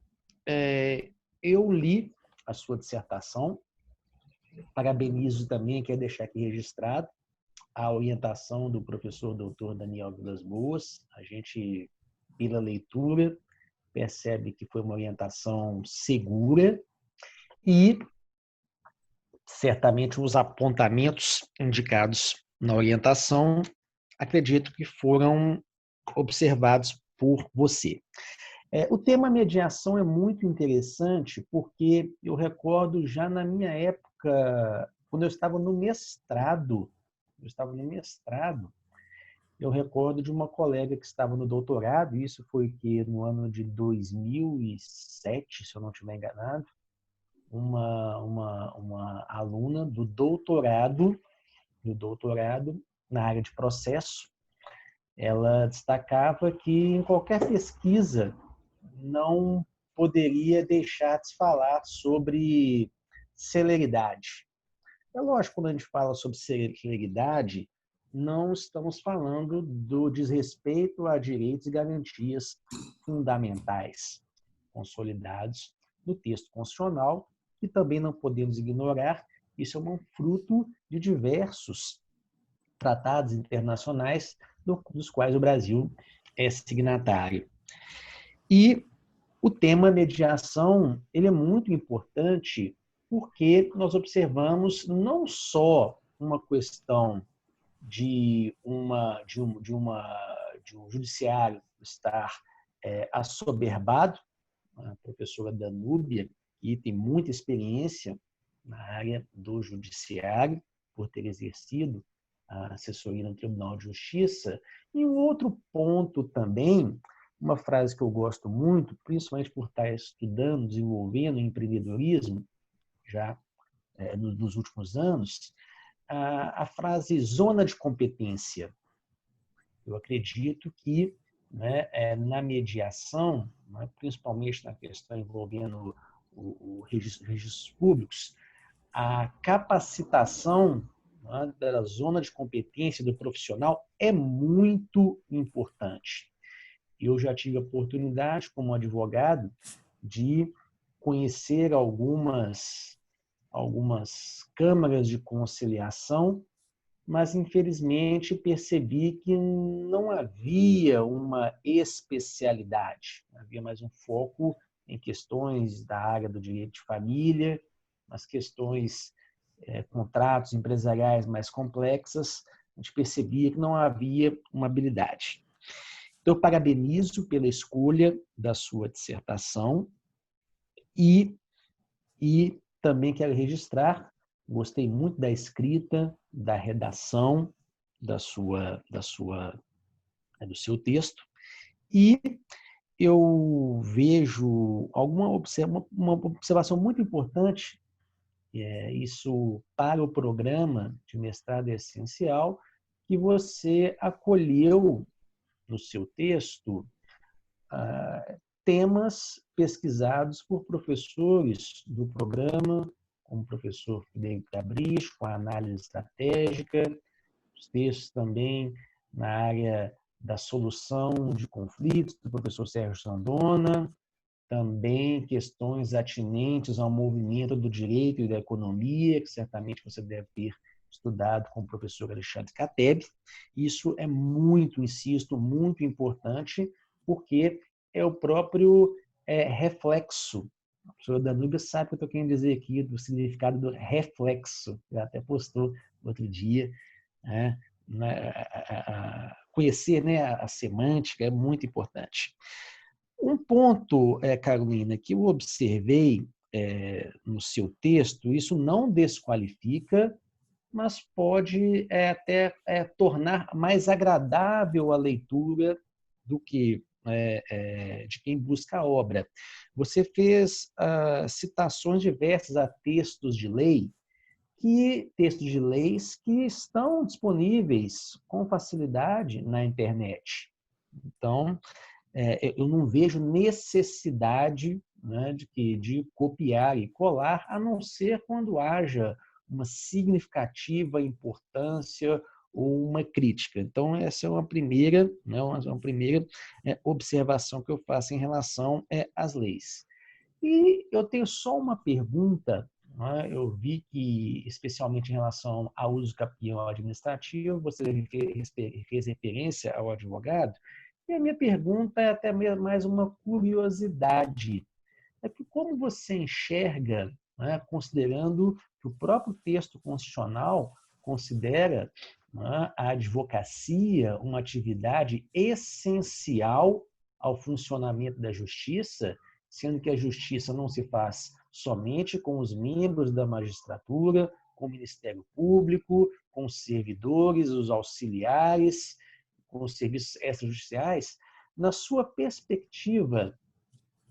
eu li a sua dissertação, parabenizo também, quero deixar aqui registrado, a orientação do professor doutor Daniel Vilas Boas. A gente, pela leitura, percebe que foi uma orientação segura e certamente os apontamentos indicados na orientação, acredito que foram observados por você. O tema mediação é muito interessante porque eu recordo já na minha época, quando eu estava no mestrado, eu recordo de uma colega que estava no doutorado, isso foi que no ano de 2007, se eu não estiver enganado, uma aluna do doutorado na área de processo, ela destacava que em qualquer pesquisa não poderia deixar de se falar sobre celeridade. É lógico, quando a gente fala sobre celeridade, não estamos falando do desrespeito a direitos e garantias fundamentais consolidados no texto constitucional, e também não podemos ignorar, isso é um fruto de diversos tratados internacionais dos quais o Brasil é signatário. E o tema mediação, ele é muito importante porque nós observamos não só uma questão de um judiciário estar assoberbado, a professora Danúbia, que tem muita experiência na área do judiciário, por ter exercido a assessoria no Tribunal de Justiça. E um outro ponto também, uma frase que eu gosto muito, principalmente por estar estudando, desenvolvendo empreendedorismo, já nos últimos anos, a frase zona de competência. Eu acredito que, né, na mediação, né, principalmente na questão envolvendo o registros públicos, a capacitação, né, da zona de competência do profissional é muito importante. Eu já tive a oportunidade, como advogado, de conhecer algumas câmaras de conciliação, mas infelizmente percebi que não havia uma especialidade, havia mais um foco em questões da área do direito de família, nas questões contratos empresariais mais complexas, a gente percebia que não havia uma habilidade. Então, eu parabenizo pela escolha da sua dissertação e também quero registrar, gostei muito da escrita, da redação do seu texto, e eu vejo uma observação muito importante, isso para o programa de mestrado é essencial, que você acolheu no seu texto temas pesquisados por professores do programa, como o professor Frederico Cabrich, com a análise estratégica, os textos também na área da solução de conflitos, do professor Sérgio Sandona, também questões atinentes ao movimento do direito e da economia, que certamente você deve ter estudado com o professor Alexandre Cateb. Isso é muito, insisto, muito importante, porque é o próprio reflexo. A professora Danúbia sabe o que eu estou querendo dizer aqui, do significado do reflexo. Ela até postou outro dia. Né? Conhecer, né, a semântica é muito importante. Um ponto, Carolina, que eu observei no seu texto, isso não desqualifica, mas pode até tornar mais agradável a leitura do que de quem busca a obra. Você fez citações diversas a textos de leis que estão disponíveis com facilidade na internet. Então, eu não vejo necessidade, né, de copiar e colar, a não ser quando haja uma significativa importância ou uma crítica. Então, essa é uma primeira, né, uma primeira observação que eu faço em relação às leis. E eu tenho só uma pergunta, né? Eu vi que, especialmente em relação ao uso capião administrativo, você fez referência ao advogado, e a minha pergunta é até mais uma curiosidade. É que como você enxerga, né, considerando que o próprio texto constitucional considera, né, a advocacia uma atividade essencial ao funcionamento da justiça, sendo que a justiça não se faz somente com os membros da magistratura, com o Ministério Público, com os servidores, os auxiliares, com os serviços extrajudiciais. Na sua perspectiva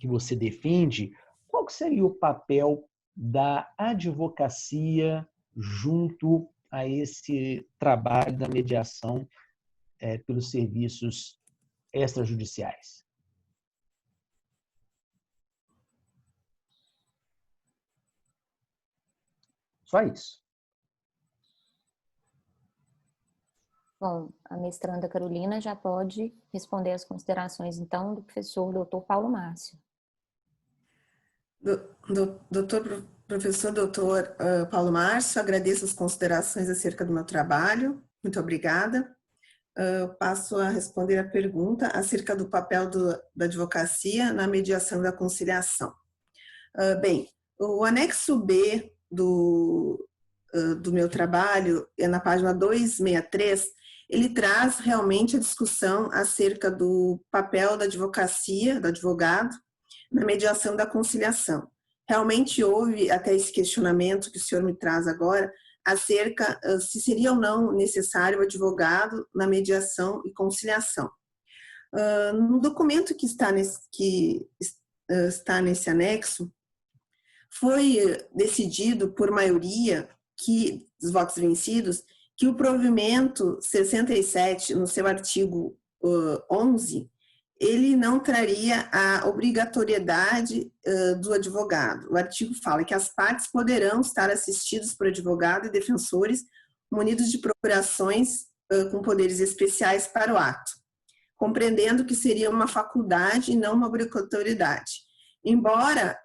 que você defende, qual que seria o papel da advocacia junto a esse trabalho da mediação pelos serviços extrajudiciais? Só isso. Bom, a mestranda Carolina já pode responder as considerações, então, do professor Dr. Paulo Márcio. Professor Dr. Paulo Márcio, agradeço as considerações acerca do meu trabalho. Muito obrigada. Passo a responder a pergunta acerca do papel da advocacia na mediação da conciliação. Bem, o anexo B do meu trabalho, na página 263, ele traz realmente a discussão acerca do papel da advocacia, do advogado, na mediação da conciliação. Realmente houve até esse questionamento que o senhor me traz agora, acerca se seria ou não necessário o advogado na mediação e conciliação. No documento que está nesse anexo, foi decidido por maioria dos votos vencidos que o provimento 67, no seu artigo 11, ele não traria a obrigatoriedade do advogado. O artigo fala que as partes poderão estar assistidas por advogado e defensores munidos de procurações com poderes especiais para o ato, compreendendo que seria uma faculdade e não uma obrigatoriedade. Embora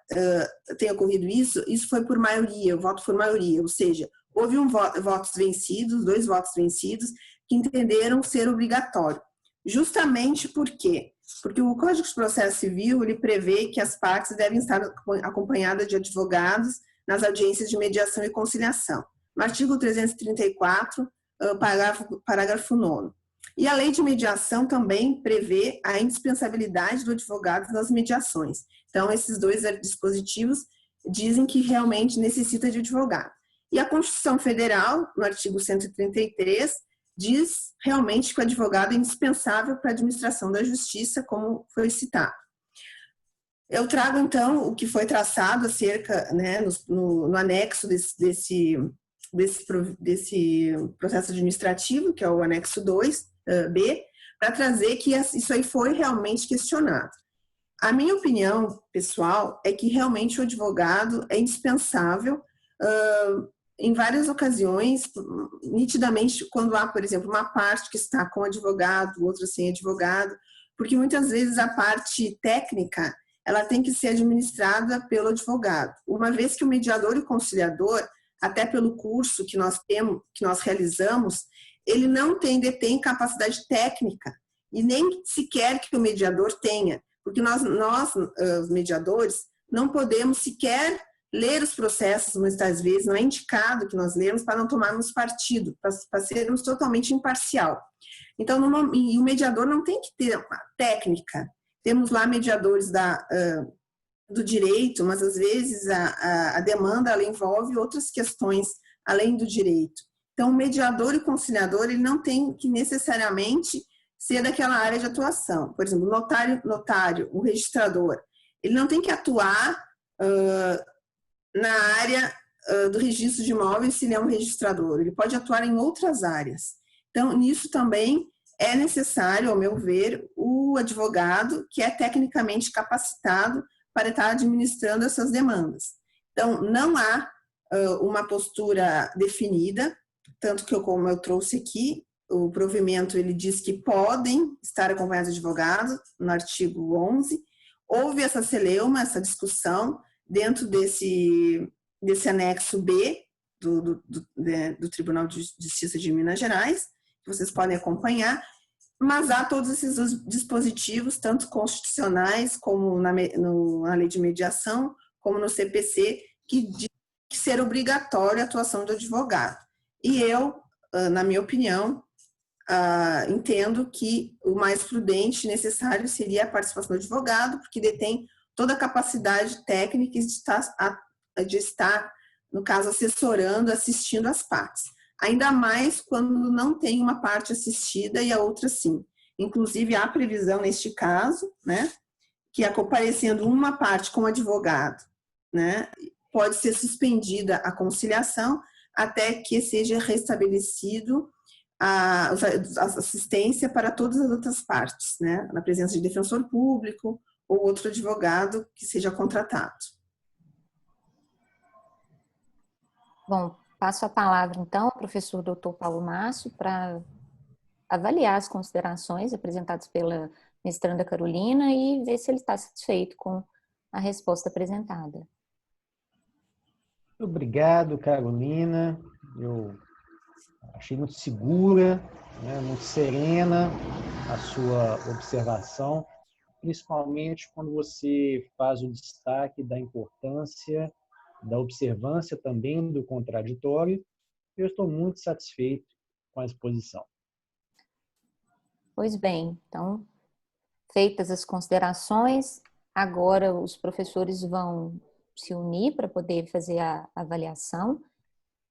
tenha ocorrido isso foi por maioria, o voto por maioria, ou seja, houve votos vencidos, 2 votos vencidos, que entenderam ser obrigatório. Justamente por quê? Porque o Código de Processo Civil, ele prevê que as partes devem estar acompanhadas de advogados nas audiências de mediação e conciliação. No artigo 334, parágrafo 9º. E a lei de mediação também prevê a indispensabilidade do advogado nas mediações. Então, esses 2 dispositivos dizem que realmente necessita de advogado. E a Constituição Federal, no artigo 133, diz realmente que o advogado é indispensável para a administração da justiça, como foi citado. Eu trago, então, o que foi traçado acerca, né, no anexo desse processo administrativo, que é o anexo 2B, para trazer que isso aí foi realmente questionado. A minha opinião pessoal é que realmente o advogado é indispensável em várias ocasiões, nitidamente, quando há, por exemplo, uma parte que está com advogado, outra sem advogado, porque muitas vezes a parte técnica, ela tem que ser administrada pelo advogado. Uma vez que o mediador e o conciliador, até pelo curso que nós realizamos, ele não detém capacidade técnica, e nem sequer que o mediador tenha, porque nós os mediadores, não podemos sequer ler os processos, muitas vezes, não é indicado que nós lemos para não tomarmos partido, para sermos totalmente imparcial. Então, e o mediador não tem que ter uma técnica. Temos lá mediadores do direito, mas às vezes a demanda ela envolve outras questões além do direito. Então, o mediador e conciliador, ele não tem que necessariamente ser daquela área de atuação. Por exemplo, notário, o registrador, ele não tem que atuar na área do registro de imóveis se ele é um registrador, ele pode atuar em outras áreas. Então, nisso também é necessário, ao meu ver, o advogado que é tecnicamente capacitado para estar administrando essas demandas. Então, não há uma postura definida, tanto que como eu trouxe aqui, o provimento ele diz que podem estar acompanhados de advogado, no artigo 11, houve essa celeuma, essa discussão, dentro desse anexo B do Tribunal de Justiça de Minas Gerais, que vocês podem acompanhar, mas há todos esses dispositivos, tanto constitucionais, como na lei de mediação, como no CPC, que diz que ser obrigatória a atuação do advogado. E eu, na minha opinião, entendo que o mais prudente e necessário seria a participação do advogado, porque detém toda a capacidade técnica de estar, no caso, assessorando, assistindo as partes. Ainda mais quando não tem uma parte assistida e a outra sim. Inclusive, há previsão neste caso, né, que comparecendo uma parte com o advogado, né, pode ser suspendida a conciliação até que seja restabelecido a assistência para todas as outras partes, né, na presença de defensor público ou outro advogado que seja contratado. Bom, passo a palavra então ao professor Dr. Paulo Márcio para avaliar as considerações apresentadas pela mestranda Carolina e ver se ele está satisfeito com a resposta apresentada. Obrigado, Carolina. Eu achei muito segura, né, muito serena a sua observação, principalmente quando você faz o destaque da importância da observância também do contraditório. Eu estou muito satisfeito com a exposição. Pois bem, então, feitas as considerações, agora os professores vão se unir para poder fazer a avaliação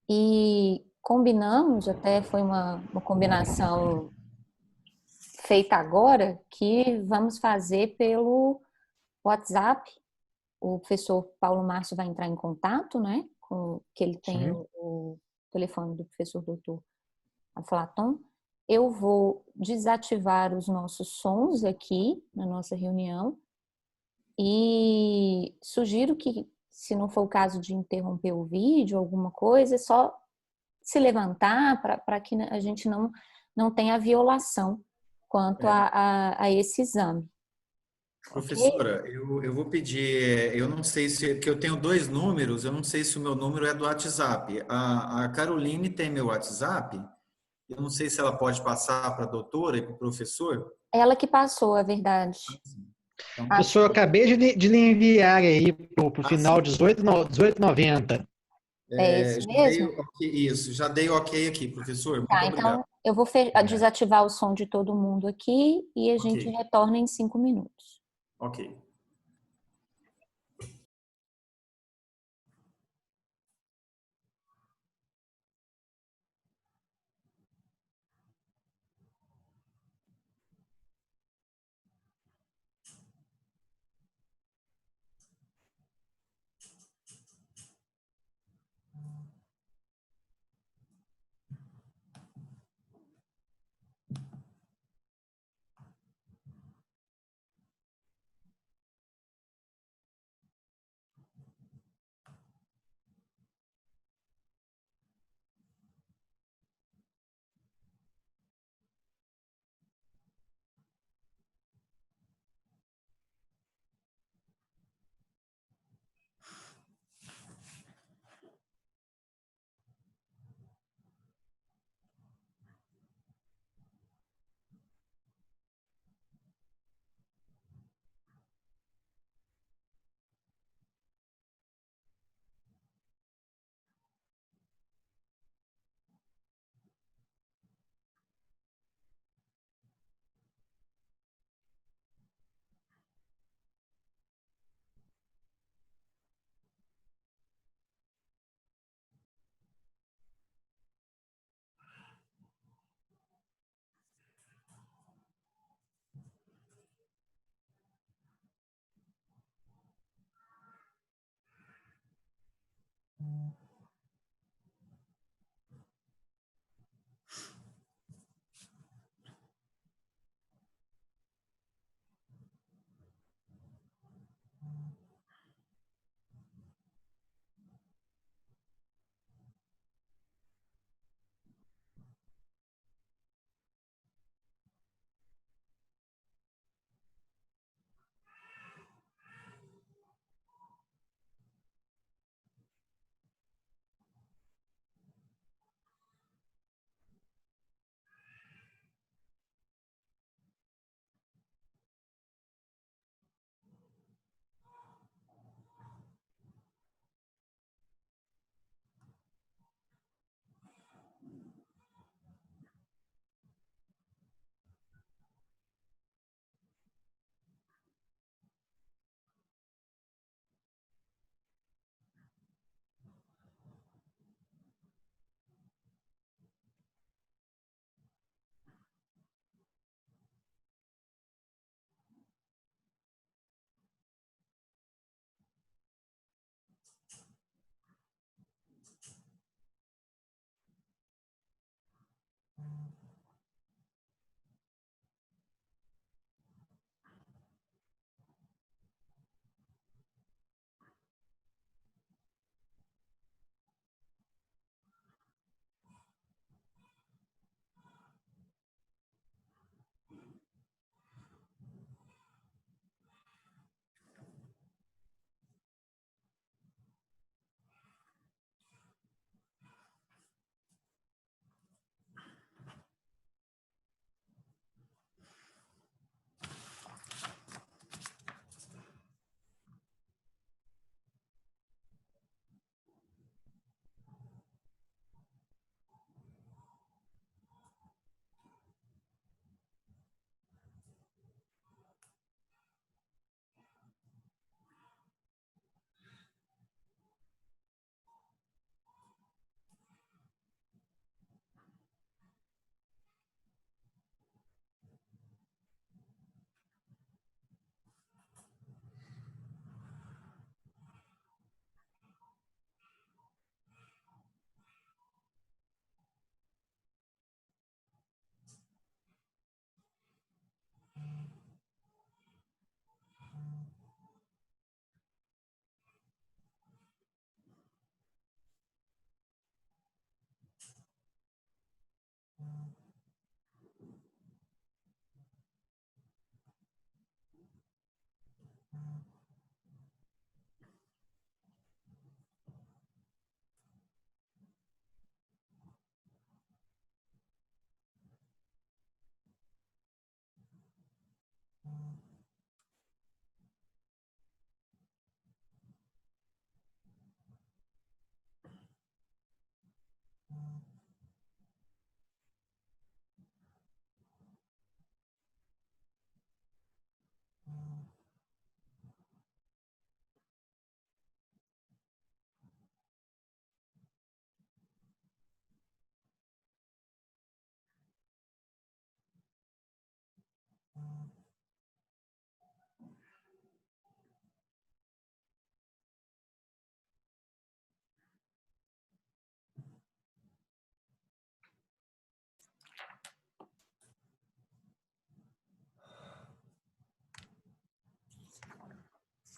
e combinamos, até foi uma combinação feita agora, que vamos fazer pelo WhatsApp. O professor Paulo Márcio vai entrar em contato, né? Que ele tem o telefone do professor doutor Ela falou, Tom, eu vou desativar os nossos sons aqui na nossa reunião e sugiro que, se não for o caso de interromper o vídeo, alguma coisa, é só se levantar para que a gente não tenha violação quanto a esse exame. Ok? Professora, eu vou pedir, eu não sei se, que eu tenho dois números, eu não sei se o meu número é do WhatsApp. A Caroline tem meu WhatsApp, eu não sei se ela pode passar para a doutora e para o professor. Ela que passou, é verdade. Então, Acho Professor, eu que acabei de lhe enviar aí pro final sim. 1890. é esse Já dei mesmo. isso, já dei ok aqui, professor. Muito Tá, obrigado. então eu vou desativar o som de todo mundo aqui e a Ok, gente retorna em 5 minutos. ok.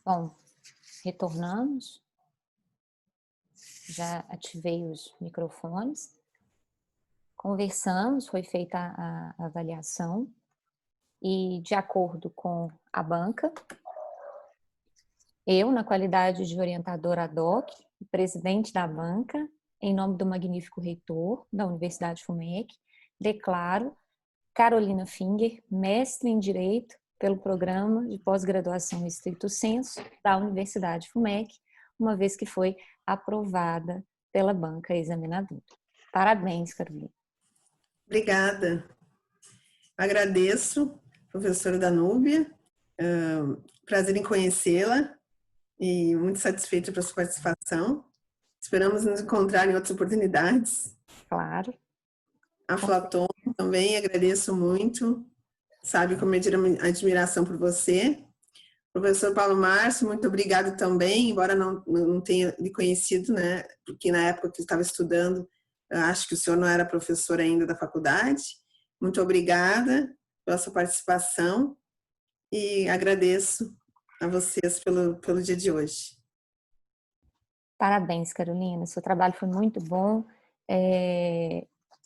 Bom, retornamos. Já ativei os microfones. Conversamos, foi feita a avaliação e, de acordo com a banca, eu, na qualidade de orientadora ad hoc, presidente da banca, em nome do magnífico reitor da Universidade FUMEC, declaro Carolina Finger, mestre em Direito pelo Programa de Pós-Graduação Estricto Sensu da Universidade FUMEC, uma vez que foi aprovada pela banca examinadora. Parabéns, Carolina. Obrigada. Agradeço, professora Danúbia. Prazer em conhecê-la e muito satisfeita pela sua participação. Esperamos nos encontrar em outras oportunidades. Claro. A Flaton também agradeço muito. Sabe como é a admiração por você. Professor Paulo Márcio, muito obrigado também, embora não tenha lhe conhecido, né? Porque na época que eu estava estudando, eu acho que o senhor não era professor ainda da faculdade. Muito obrigada pela sua participação e agradeço a vocês pelo dia de hoje. Parabéns, Carolina. Seu trabalho foi muito bom.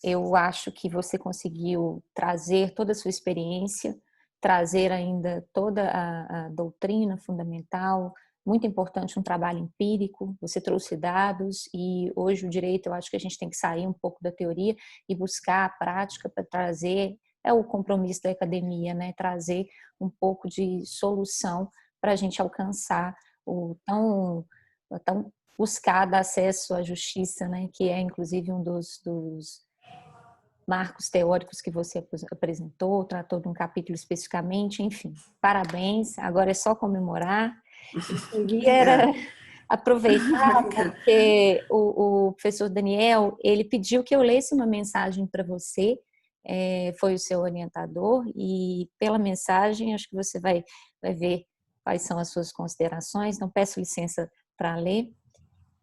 Eu acho que você conseguiu trazer toda a sua experiência, trazer ainda toda a doutrina fundamental, muito importante um trabalho empírico, você trouxe dados e hoje o direito, eu acho que a gente tem que sair um pouco da teoria e buscar a prática para trazer, é o compromisso da academia, né? Trazer um pouco de solução para a gente alcançar o tão buscado acesso à justiça, né? Que é inclusive um dos marcos teóricos que você apresentou, tratou de um capítulo especificamente, enfim, parabéns, agora é só comemorar. Eu queria aproveitar porque o professor Daniel, ele pediu que eu lesse uma mensagem para você, foi o seu orientador, e pela mensagem, acho que você vai ver quais são as suas considerações, então peço licença para ler.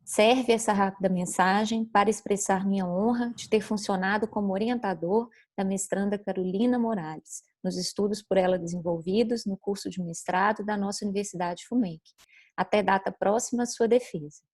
Serve essa rápida mensagem para expressar minha honra de ter funcionado como orientador da mestranda Carolina Morales, nos estudos por ela desenvolvidos no curso de mestrado da nossa Universidade FUMEC, até data próxima à sua defesa.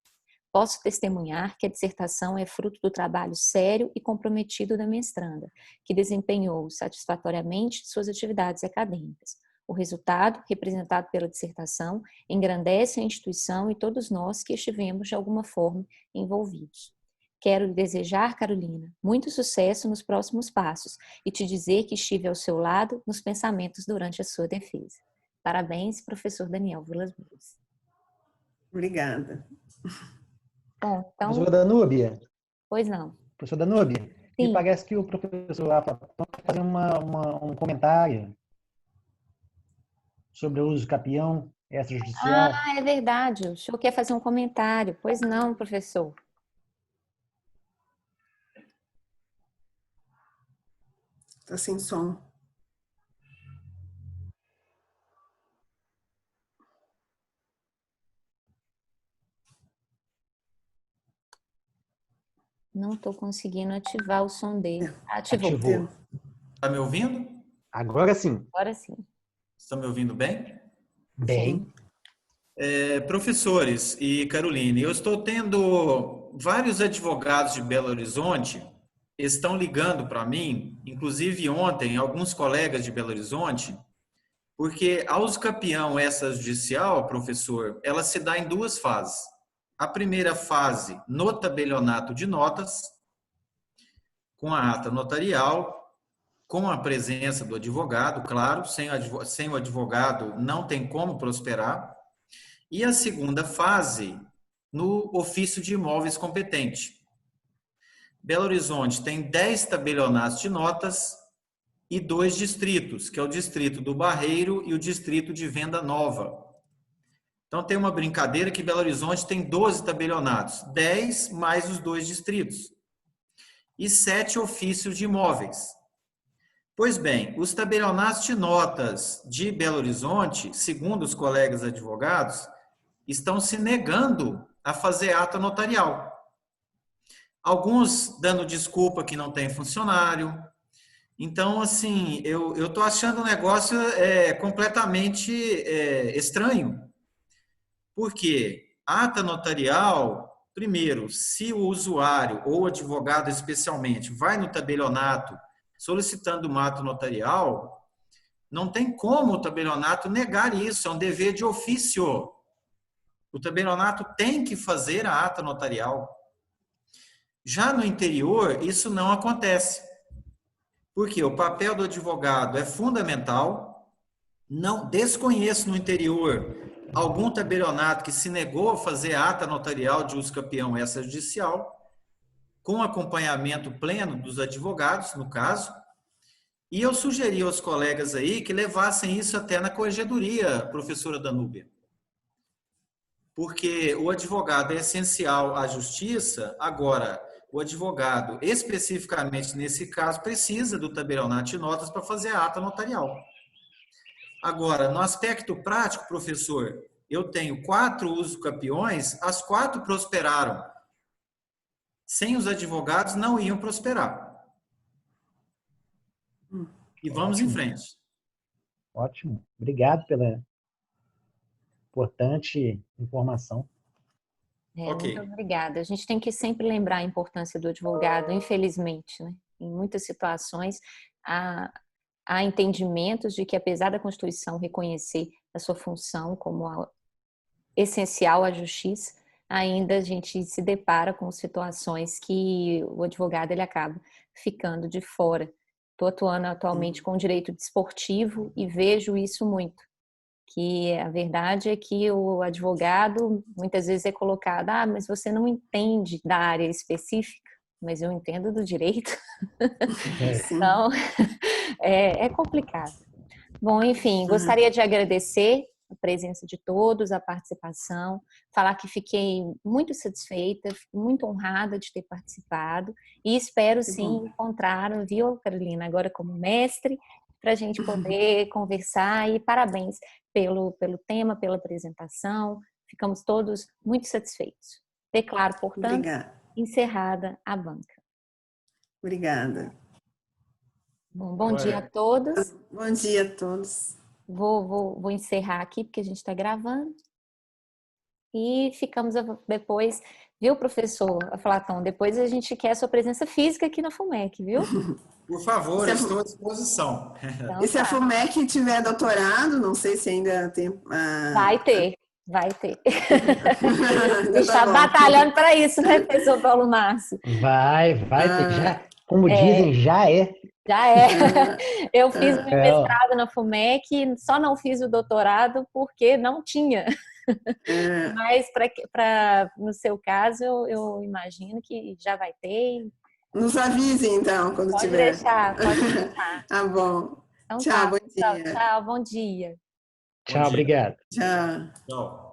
Posso testemunhar que a dissertação é fruto do trabalho sério e comprometido da mestranda, que desempenhou satisfatoriamente suas atividades acadêmicas. O resultado, representado pela dissertação, engrandece a instituição e todos nós que estivemos, de alguma forma, envolvidos. Quero lhe desejar, Carolina, muito sucesso nos próximos passos e te dizer que estive ao seu lado nos pensamentos durante a sua defesa. Parabéns, professor Daniel Vilas Boas. Obrigada. Bom, então... Professora Danúbia. Pois não. Professora Danúbia, Sim. me parece que o professor Rafa vai fazer um comentário sobre o uso capião extrajudicial. Ah, é verdade. O senhor quer fazer um comentário. Pois não, professor. Está sem som. Não estou conseguindo ativar o som dele. Ativou. Está me ouvindo? Agora sim. Agora sim. Estão me ouvindo bem? Bem. Professores e Caroline, eu estou tendo vários advogados de Belo Horizonte estão ligando para mim, inclusive ontem, alguns colegas de Belo Horizonte, porque a uso capião extrajudicial, professor, ela se dá em duas fases. A primeira fase, no tabelionato de notas, com a ata notarial, com a presença do advogado, claro, sem o advogado não tem como prosperar. E a segunda fase, no ofício de imóveis competente. Belo Horizonte tem 10 tabelionatos de notas e 2 distritos, que é o distrito do Barreiro e o distrito de Venda Nova. Então tem uma brincadeira que Belo Horizonte tem 12 tabelionatos, 10 mais os 2 distritos e 7 ofícios de imóveis. Pois bem, os tabelionatos de notas de Belo Horizonte, segundo os colegas advogados, estão se negando a fazer ata notarial. Alguns dando desculpa que não tem funcionário. Então, assim, eu estou achando o negócio completamente estranho. Porque ata notarial, primeiro, se o usuário ou o advogado especialmente vai no tabelionato solicitando uma ata notarial, não tem como o tabelionato negar isso, é um dever de ofício. O tabelionato tem que fazer a ata notarial. Já no interior, isso não acontece. Porque o papel do advogado é fundamental. Não desconheço no interior algum tabelionato que se negou a fazer a ata notarial de uso campeão extrajudicial, com acompanhamento pleno dos advogados, no caso. E eu sugeri aos colegas aí que levassem isso até na corregedoria, professora Danúbia. Porque o advogado é essencial à justiça, agora, o advogado, especificamente nesse caso, precisa do tabelionato de notas para fazer a ata notarial. Agora, no aspecto prático, professor, eu tenho 4 usucapiões, as 4 prosperaram. Sem os advogados, não iam prosperar. E vamos em frente. Ótimo. Obrigado pela importante informação. Ok. Muito obrigada. A gente tem que sempre lembrar a importância do advogado, infelizmente, né? Em muitas situações, há entendimentos de que, apesar da Constituição reconhecer a sua função como essencial à justiça, ainda a gente se depara com situações que o advogado ele acaba ficando de fora. Estou atuando atualmente com o direito desportivo e vejo isso muito. Que a verdade é que o advogado muitas vezes é colocado, mas você não entende da área específica, mas eu entendo do direito. Então, é complicado. Bom, enfim, gostaria de agradecer a presença de todos, a participação, falar que fiquei muito satisfeita, muito honrada de ter participado e espero sim encontrar, viu, Carolina, agora como mestre, para a gente poder conversar e parabéns pelo tema, pela apresentação, ficamos todos muito satisfeitos. Declaro, portanto, encerrada a banca. Obrigada. Bom dia a todos. Bom dia a todos. Vou encerrar aqui, porque a gente está gravando. E ficamos depois, viu, professor Aflatão? Depois a gente quer a sua presença física aqui na FUMEC, viu? Por favor, estou à disposição. Então, e se a FUMEC tiver doutorado, não sei se ainda tem... Vai ter. Está batalhando para isso, né, professor Paulo Márcio? Vai ter. Já, como dizem, já é. Já é. Eu fiz o meu mestrado na FUMEC, só não fiz o doutorado porque não tinha. Mas no seu caso, eu imagino que já vai ter. Nos avise, então, quando tiver. Pode deixar. Tá bom. Então, tchau, bom dia. Tchau, bom dia. Tchau, obrigado. Tchau. Tchau.